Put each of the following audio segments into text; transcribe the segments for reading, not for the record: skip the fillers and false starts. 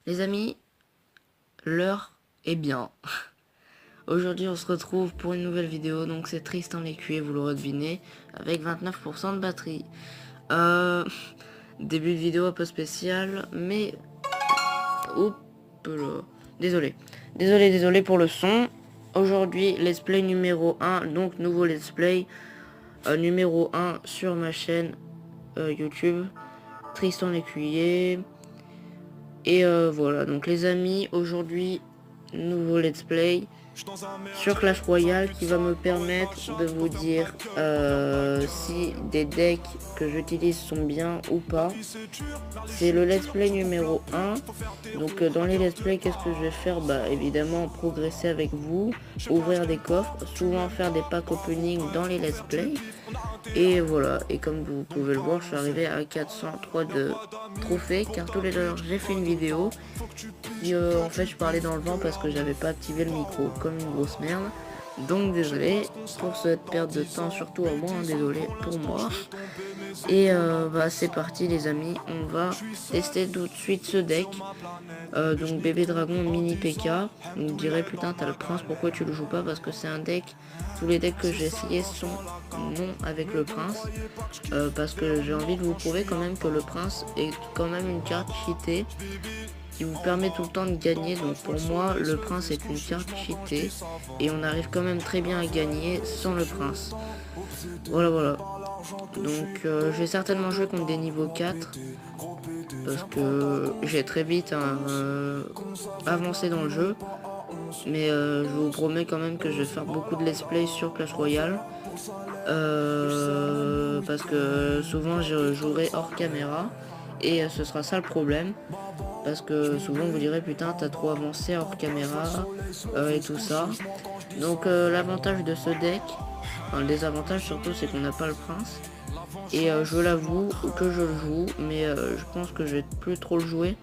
Les amis, l'heure est bien. Aujourd'hui on se retrouve pour une nouvelle vidéo, donc c'est Tristan l'Écuyer, vous l'aurez deviné, avec 29% de batterie. Euh, Début de vidéo un peu spécial, mais... Oups là. Désolé. Désolé pour le son. Aujourd'hui, let's play numéro 1, donc nouveau let's play numéro 1 sur ma chaîne YouTube, Tristan l'Écuyer. Et voilà, donc les amis, aujourd'hui, nouveau let's play sur Clash Royale qui va me permettre de vous dire si des decks que j'utilise sont bien ou pas. C'est le let's play numéro 1. Donc dans les let's play, qu'est-ce que je vais faire? Bah évidemment progresser avec vous, ouvrir des coffres, souvent faire des packs opening dans les let's play. Et voilà, et comme vous pouvez le voir, je suis arrivé à 403 de trophées, car tous les jours j'ai fait une vidéo qui en fait je parlais dans le vent parce que j'avais pas activé le micro, comme une grosse merde. Donc désolé pour cette perte de temps, surtout à moi, hein, désolé pour moi. Et bah c'est parti les amis, on va tester tout de suite ce deck. Donc bébé dragon mini PK. Vous me direz putain t'as le prince, pourquoi tu le joues pas? Parce que c'est un deck, tous les decks que j'ai essayé sont non avec le prince. Parce que j'ai envie de vous prouver quand même que le prince est quand même une carte cheatée qui vous permet tout le temps de gagner. Donc pour moi le prince est une carte cheatée et on arrive quand même très bien à gagner sans le prince. Voilà. Donc je vais certainement jouer contre des niveaux 4 parce que j'ai très vite avancé dans le jeu. Mais je vous promets quand même que je vais faire beaucoup de let's play sur Clash Royale. Parce que souvent je jouerai hors caméra. Et ce sera ça le problème. Parce que souvent vous direz putain t'as trop avancé hors caméra et tout ça. Donc l'avantage de ce deck, enfin, le désavantage surtout c'est qu'on n'a pas le prince. Et je l'avoue que je le joue, mais je pense que je vais plus trop le jouer.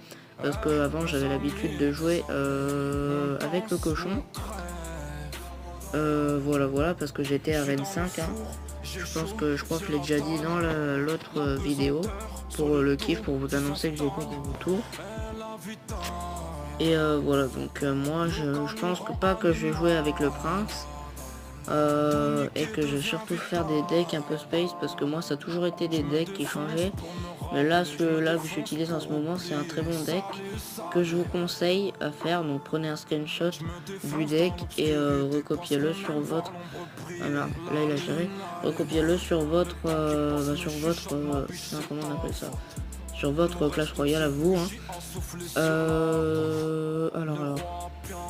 Parce que avant j'avais l'habitude de jouer avec le cochon. Voilà, parce que j'étais à Rennes 5. Hein. Je crois que je l'ai déjà dit dans l'autre vidéo. Pour le kiff, pour vous annoncer que j'ai fait des retours. Et voilà, donc moi je pense pas que je vais jouer avec le prince. Et que je vais surtout faire des decks un peu space parce que moi ça a toujours été des decks qui changeaient, mais là celui-là que j'utilise en ce moment c'est un très bon deck que je vous conseille à faire. Donc prenez un screenshot du deck et recopiez-le sur votre là il a géré, recopiez-le sur votre comment on appelle ça, sur votre Clash Royale à vous hein. Alors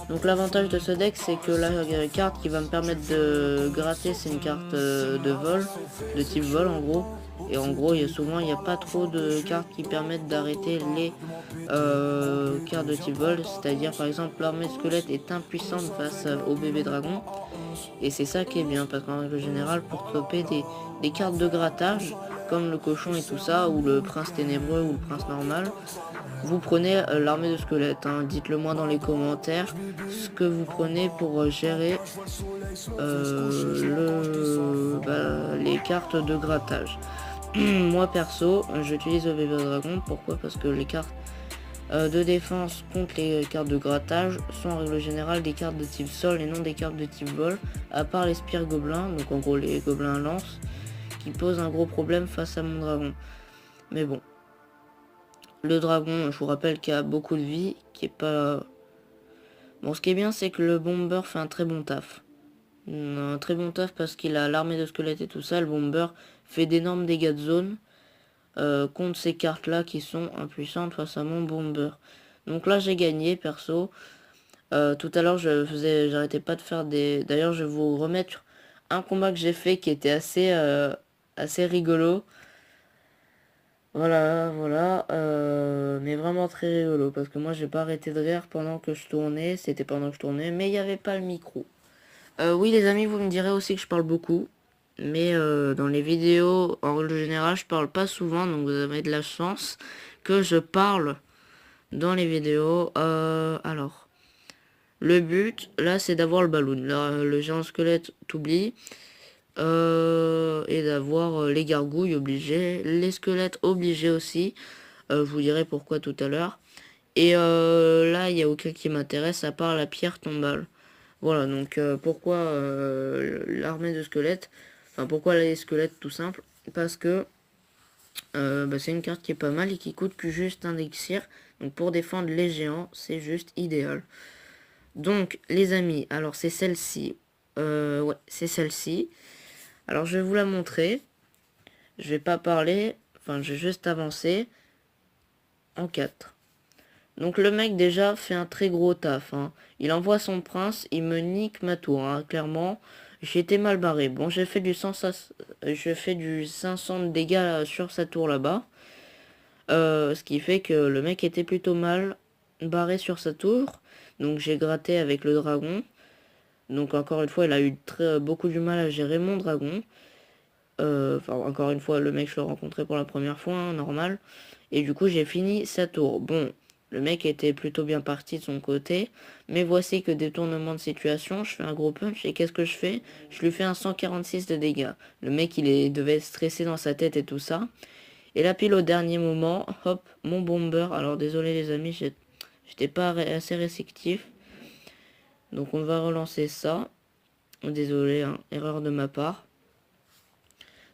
donc l'avantage de ce deck c'est que la carte qui va me permettre de gratter c'est une carte de vol, de type vol en gros. Et en gros il n'y a pas trop de cartes qui permettent d'arrêter les cartes de type vol. C'est-à-dire par exemple l'armée squelette est impuissante face au bébé dragon. Et c'est ça qui est bien parce qu'en règle générale pour stopper des cartes de grattage comme le cochon et tout ça, ou le prince ténébreux ou le prince normal, vous prenez l'armée de squelettes. Hein. Dites-le moi dans les commentaires ce que vous prenez pour gérer les cartes de grattage. Moi perso, j'utilise le bébé dragon. Pourquoi? Parce que les cartes de défense contre les cartes de grattage sont en règle générale des cartes de type sol et non des cartes de type vol, à part les spires gobelins, donc en gros les gobelins lance, qui posent un gros problème face à mon dragon. Mais bon, le dragon, je vous rappelle qu'il a beaucoup de vie, qui est pas... Bon, ce qui est bien, c'est que le bomber fait un très bon taf. Un très bon taf parce qu'il a l'armée de squelettes et tout ça. Le bomber fait d'énormes dégâts de zone contre ces cartes-là qui sont impuissantes face à mon bomber. Donc là, j'ai gagné, perso. Tout à l'heure, j'arrêtais pas de faire des... D'ailleurs, je vais vous remettre un combat que j'ai fait qui était assez rigolo. Voilà, mais vraiment très rigolo, parce que moi j'ai pas arrêté de rire pendant que je tournais, c'était pendant que je tournais, mais il n'y avait pas le micro. Oui les amis, vous me direz aussi que je parle beaucoup, mais dans les vidéos, en règle générale, je parle pas souvent, donc vous avez de la chance que je parle dans les vidéos. Alors, le but, là, c'est d'avoir le ballon. Là, le géant squelette t'oublie. Et d'avoir les gargouilles obligées, les squelettes obligés aussi. Je vous dirai pourquoi tout à l'heure. Et là, il n'y a aucun qui m'intéresse à part la pierre tombale. Voilà, donc pourquoi l'armée de squelettes? Enfin, pourquoi les squelettes tout simple? Parce que c'est une carte qui est pas mal et qui coûte que juste un élixir. Donc pour défendre les géants, c'est juste idéal. Donc les amis, alors c'est celle-ci. Ouais, c'est celle-ci. Alors je vais vous la montrer. Je vais pas parler, enfin je vais juste avancer en 4. Donc le mec déjà fait un très gros taf, hein. Il envoie son prince, il me nique ma tour, hein. Clairement, j'ai été mal barré. Bon, j'ai fait du 500 de dégâts sur sa tour là-bas. Ce qui fait que le mec était plutôt mal barré sur sa tour. Donc j'ai gratté avec le dragon. Donc encore une fois, il a eu beaucoup du mal à gérer mon dragon. Enfin, encore une fois, le mec, je le rencontrais pour la première fois, hein, normal. Et du coup, j'ai fini sa tour. Bon, le mec était plutôt bien parti de son côté. Mais voici que détournement de situation, je fais un gros punch. Et qu'est-ce que je fais? Je lui fais un 146 de dégâts. Le mec, devait stresser dans sa tête et tout ça. Et là, pile au dernier moment, hop, mon bomber. Alors, désolé les amis, j'étais pas assez réceptif. Donc, on va relancer ça. Désolé, hein, erreur de ma part.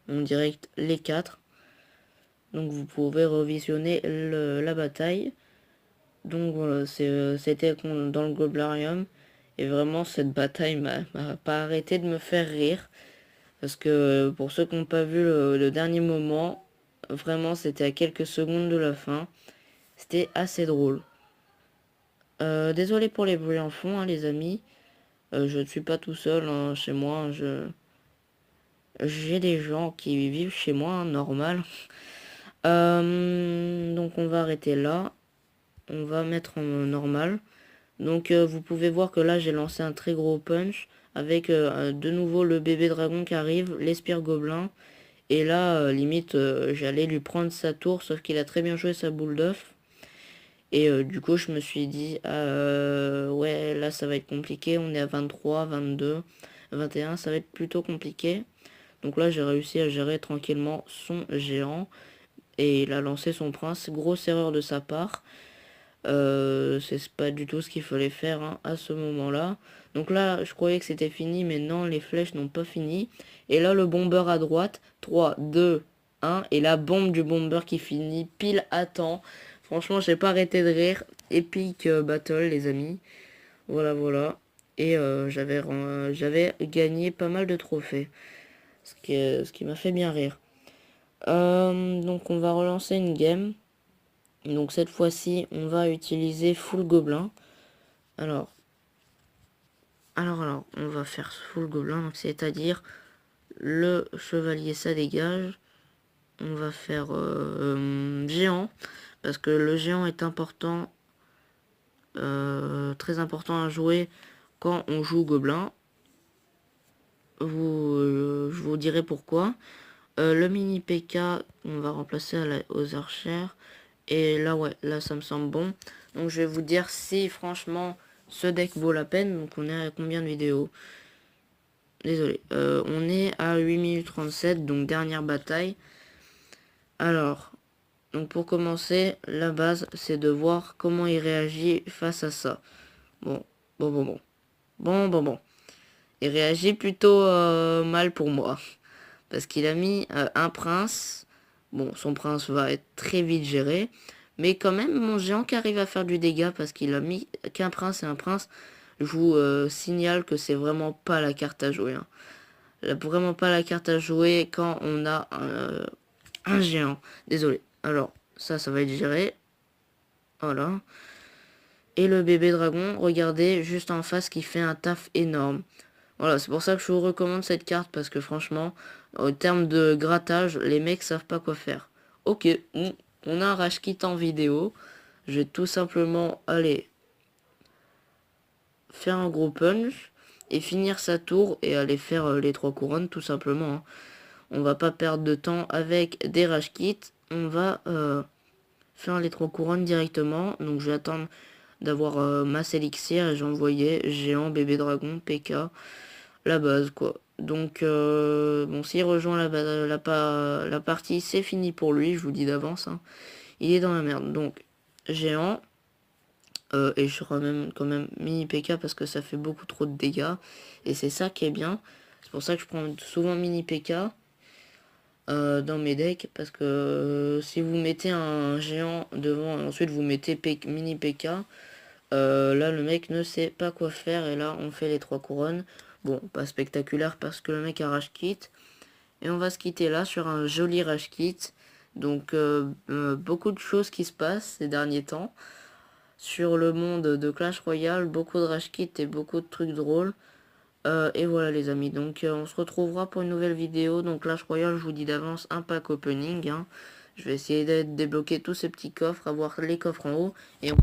On direct les 4. Donc vous pouvez revisionner la bataille. Donc voilà, c'était dans le Goblarium. Et vraiment cette bataille m'a pas arrêté de me faire rire. Parce que pour ceux qui n'ont pas vu le dernier moment, vraiment c'était à quelques secondes de la fin. C'était assez drôle. Désolé pour les bruits en fond, hein, les amis. Je ne suis pas tout seul, hein, chez moi. J'ai des gens qui vivent chez moi, hein, normal. Donc on va arrêter là. On va mettre en normal. Donc vous pouvez voir que là j'ai lancé un très gros punch. Avec de nouveau le bébé dragon qui arrive. L'espire gobelin. Et là limite j'allais lui prendre sa tour. Sauf qu'il a très bien joué sa boule d'œuf. Et du coup je me suis dit ouais là ça va être compliqué. On est à 23, 22, 21. Ça va être plutôt compliqué. Donc là j'ai réussi à gérer tranquillement son géant. Et il a lancé son prince. Grosse erreur de sa part. C'est pas du tout ce qu'il fallait faire, hein, à ce moment-là. Donc là, je croyais que c'était fini, mais non, les flèches n'ont pas fini. Et là, le bomber à droite. 3, 2, 1. Et la bombe du bomber qui finit pile à temps. Franchement, j'ai pas arrêté de rire. Epic battle, les amis. Voilà, voilà. Et j'avais gagné pas mal de trophées. Ce qui m'a fait bien rire. Donc on va relancer une game. Donc cette fois-ci, on va utiliser full gobelin. Alors, on va faire full gobelin, donc c'est-à-dire le chevalier ça dégage. On va faire géant, parce que le géant est important, très important à jouer quand on joue gobelin. Je vous dirai pourquoi. Le mini PK, on va remplacer aux archères. Et là, ouais, là, ça me semble bon. Donc, je vais vous dire si, franchement, ce deck vaut la peine. Donc, on est à combien de vidéos? Désolé. On est à 8 minutes 37, donc dernière bataille. Alors, donc pour commencer, la base, c'est de voir comment il réagit face à ça. Bon, bon, bon, bon. Bon, bon, bon. Il réagit plutôt mal pour moi. Parce qu'il a mis un prince. Bon, son prince va être très vite géré. Mais quand même, mon géant qui arrive à faire du dégât parce qu'il a mis qu'un prince et un prince, je vous signale que c'est vraiment pas la carte à jouer, hein. Vraiment pas la carte à jouer quand on a un géant. Désolé. Alors, ça va être géré. Voilà. Et le bébé dragon, regardez, juste en face, qui fait un taf énorme. Voilà, c'est pour ça que je vous recommande cette carte, parce que franchement, en termes de grattage, les mecs savent pas quoi faire. Ok, on a un rage kit en vidéo. Je vais tout simplement aller faire un gros punch et finir sa tour et aller faire les 3 couronnes, tout simplement, hein. On va pas perdre de temps avec des rage kits. On va faire les 3 couronnes directement. Donc je vais attendre d'avoir masse élixir et j'ai envoyé géant, bébé dragon, PK, la base quoi. Donc bon, s'il rejoint la partie, c'est fini pour lui, je vous dis d'avance, hein. Il est dans la merde. Donc géant, Et je remets quand même mini PK parce que ça fait beaucoup trop de dégâts. Et c'est ça qui est bien. C'est pour ça que je prends souvent mini PK dans mes decks. Parce que si vous mettez un géant devant et ensuite vous mettez mini PK, là le mec ne sait pas quoi faire. Et là on fait les 3 couronnes. Bon, pas spectaculaire parce que le mec a rage kit. Et on va se quitter là sur un joli rage kit. Donc beaucoup de choses qui se passent ces derniers temps. Sur le monde de Clash Royale, beaucoup de rage kit et beaucoup de trucs drôles. Et voilà les amis, donc on se retrouvera pour une nouvelle vidéo. Donc Clash Royale, je vous dis d'avance un pack opening. Hein. Je vais essayer de débloquer tous ces petits coffres, avoir les coffres en haut. Et on